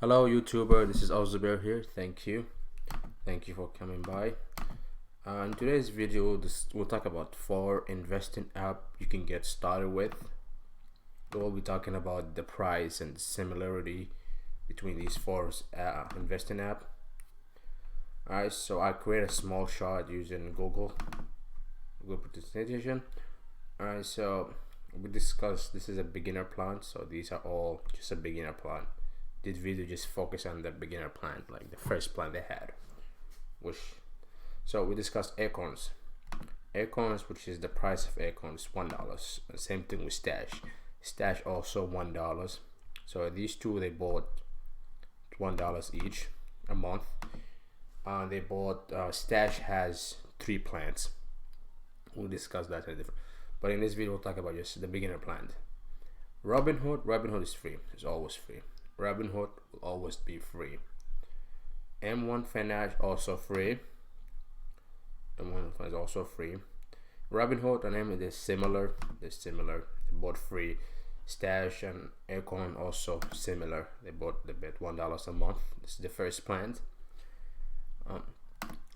Hello YouTuber, this is Alzubair here. Thank you for coming by. In today's video, we'll talk about 4 investing app you can get started with. We'll be talking about the price and the similarity between these 4 investing app. Alright, so I create a small chart using Google presentation. Alright, so we discussed this is a beginner plan, so these are all just a beginner plan. This video just focus on the beginner plan, like the first plan they had. So we discussed Acorns. Acorns, which is the price of Acorns, $1. Same thing with Stash. Stash also $1. So these two they bought $1 each a month. They bought Stash has 3 plans. We'll discuss that in a different. But in this video, we'll talk about just the beginner plan. Robinhood is free. It's always free. Robinhood will always be free. M1 Finance also free. M1 is also free. Robinhood and M is similar. They're both free. Stash and Acorn also similar. They both bet $1 a month. This is the first plan.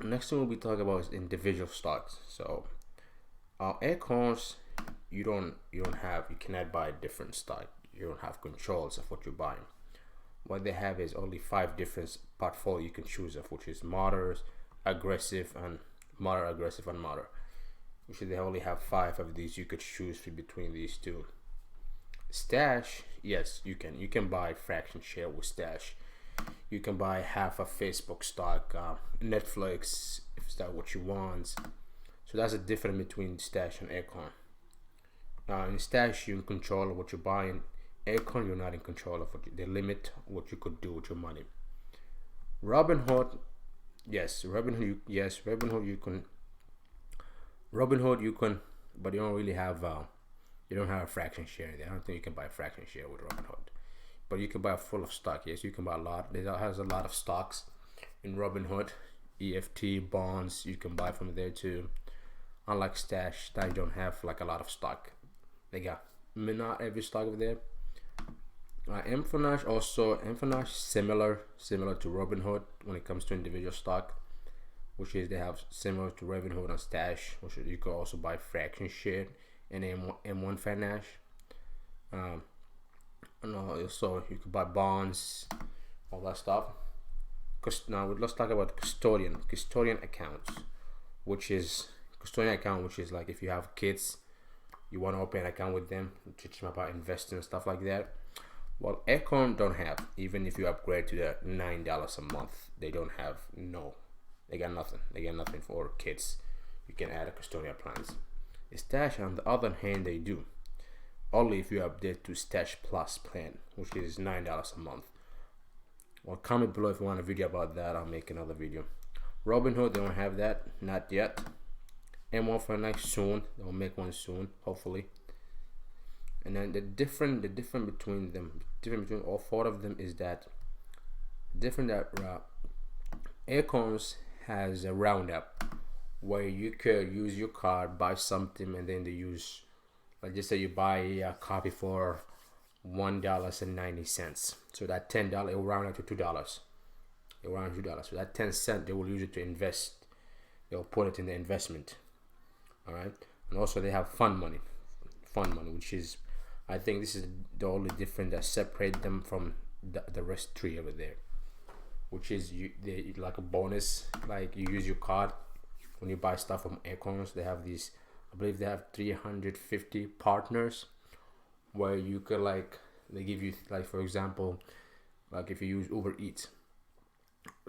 Next thing we'll be talking about is individual stocks. So Acorns, you cannot buy different stock. You don't have controls of what you're buying. What they have is only 5 different portfolio you can choose of, which is moderate, aggressive, and moderate. Which they only have 5 of these you could choose between these two. Stash, yes, you can buy fraction share with Stash. You can buy half of Facebook stock, Netflix, if that's what you want. So that's the difference between Stash and Acorn. In Stash, you control what you're buying. Acorn, you're not in control of they limit what you could do with your money. Robinhood you can, but you don't really have you don't have a fraction share there. I don't think you can buy a fraction share with Robinhood, but you can buy a full of stock. Yes, you can buy a lot. It has a lot of stocks in Robinhood. EFT bonds you can buy from there too. Unlike Stash, they don't have like a lot of stock. They got not every stock over there. M-Finance similar to Robinhood when it comes to individual stock, which is they have similar to Robinhood and Stash, which is you can also buy fraction share in M1 Finance. Also you can buy bonds, all that stuff. Now let's talk about custodian accounts, which is like if you have kids, you want to open an account with them, teach them about investing and stuff like that. Well, Acorn don't have, even if you upgrade to the $9 a month, they got nothing for kids. You can add a custodial plans. Stash, on the other hand, they do. Only if you update to Stash Plus plan, which is $9 a month. Well, comment below if you want a video about that. I'll make another video. Robinhood, they don't have that, not yet. M1 for next soon. They'll make one soon, hopefully. And then the difference between all 4 of them is that Acorns has a roundup where you could use your card, buy something, and then they use, like just say you buy a copy for $1.90. So that $10 it will round up to $2. It will round to $2. So that 10 cents they will use it to invest. They'll put it in the investment. Alright. And also they have fund money, which is, I think this is the only difference that separate them from the rest 3 over there, which is they like a bonus, like you use your card when you buy stuff from Acorns. They have these, I believe they have 350 partners where you could they give you, like for example, like if you use Uber Eats,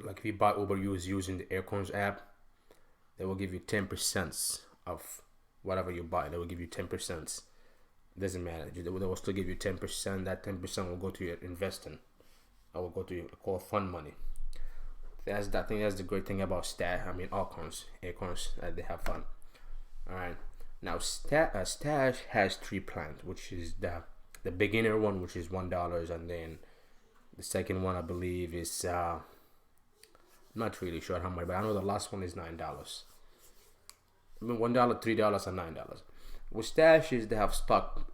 like if you buy Uber Eats using the Acorns app, they will give you 10% of whatever you buy. They will give you 10%. Doesn't matter. They will still give you 10%. That 10% will go to your investing. I will go to your core fund money. I think that's the great thing about Acorns. They have fun. All right. Now Stash has 3 plans, which is the beginner one, which is $1, and then the second one I believe is I'm not really sure how much, but I know the last one is $9. $1, $3, and $9. With Stash is they have stock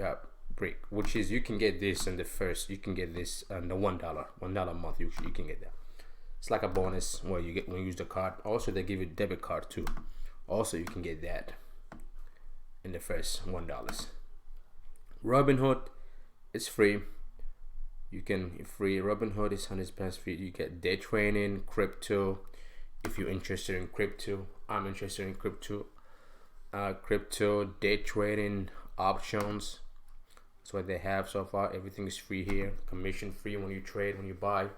brick, which is you can get this in the first. You can get this on the $1 a month. You can get that. It's like a bonus where you get when you use the card. Also, they give you a debit card too. Also, you can get that in the first $1. Robinhood, it's free. You can free. Robinhood is 100% free. You get day trading, crypto. If you're interested in crypto, I'm interested in crypto. Crypto, day trading, options. That's what they have so far. Everything is free here. Commission free when you trade, when you buy.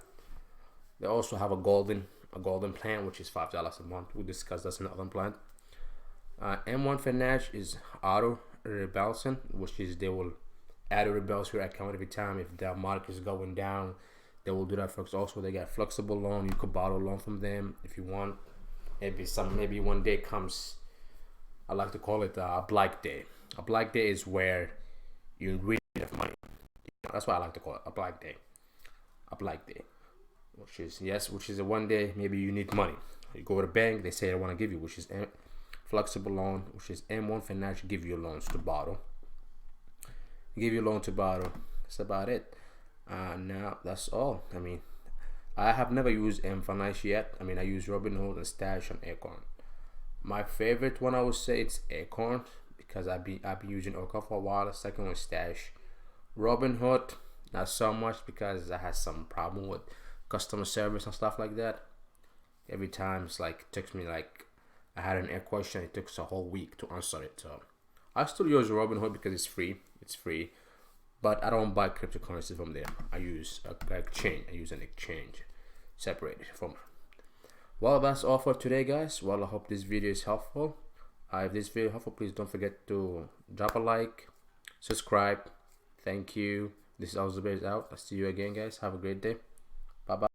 They also have a golden plan, which is $5 a month. We'll discuss that's another plan. M1 Finance is auto rebalancing, which is they will auto rebalance your account every time if the market is going down. They will do that for us. Also, they got flexible loan. You could borrow a loan from them if you want. Maybe one day comes. I like to call it a black day. A black day is where you really have money. That's why I like to call it a black day. A black day, which is a one day maybe you need money. You go to the bank, they say they want to give you, which is flexible loan, which is M1 Financial give you loans to borrow. Give you a loan to borrow. That's about it. Now that's all. I mean, I have never used M Financial yet. I mean, I use Robinhood and Stash and Acorn. My favorite one I would say it's Acorns because I've been using Acorn for a while. The second one is Stash. Robinhood not so much because I had some problem with customer service and stuff like that. Every time it's like it took me like I had an question, it took us a whole week to answer it. So I still use Robinhood because it's free. It's free, but I don't buy cryptocurrency from there. I use an exchange separated from. Well, that's all for today, guys. Well, I hope this video is helpful. If this video is helpful, please don't forget to drop a like, subscribe. Thank you. This is Alzabez out. I'll see you again, guys. Have a great day. Bye bye.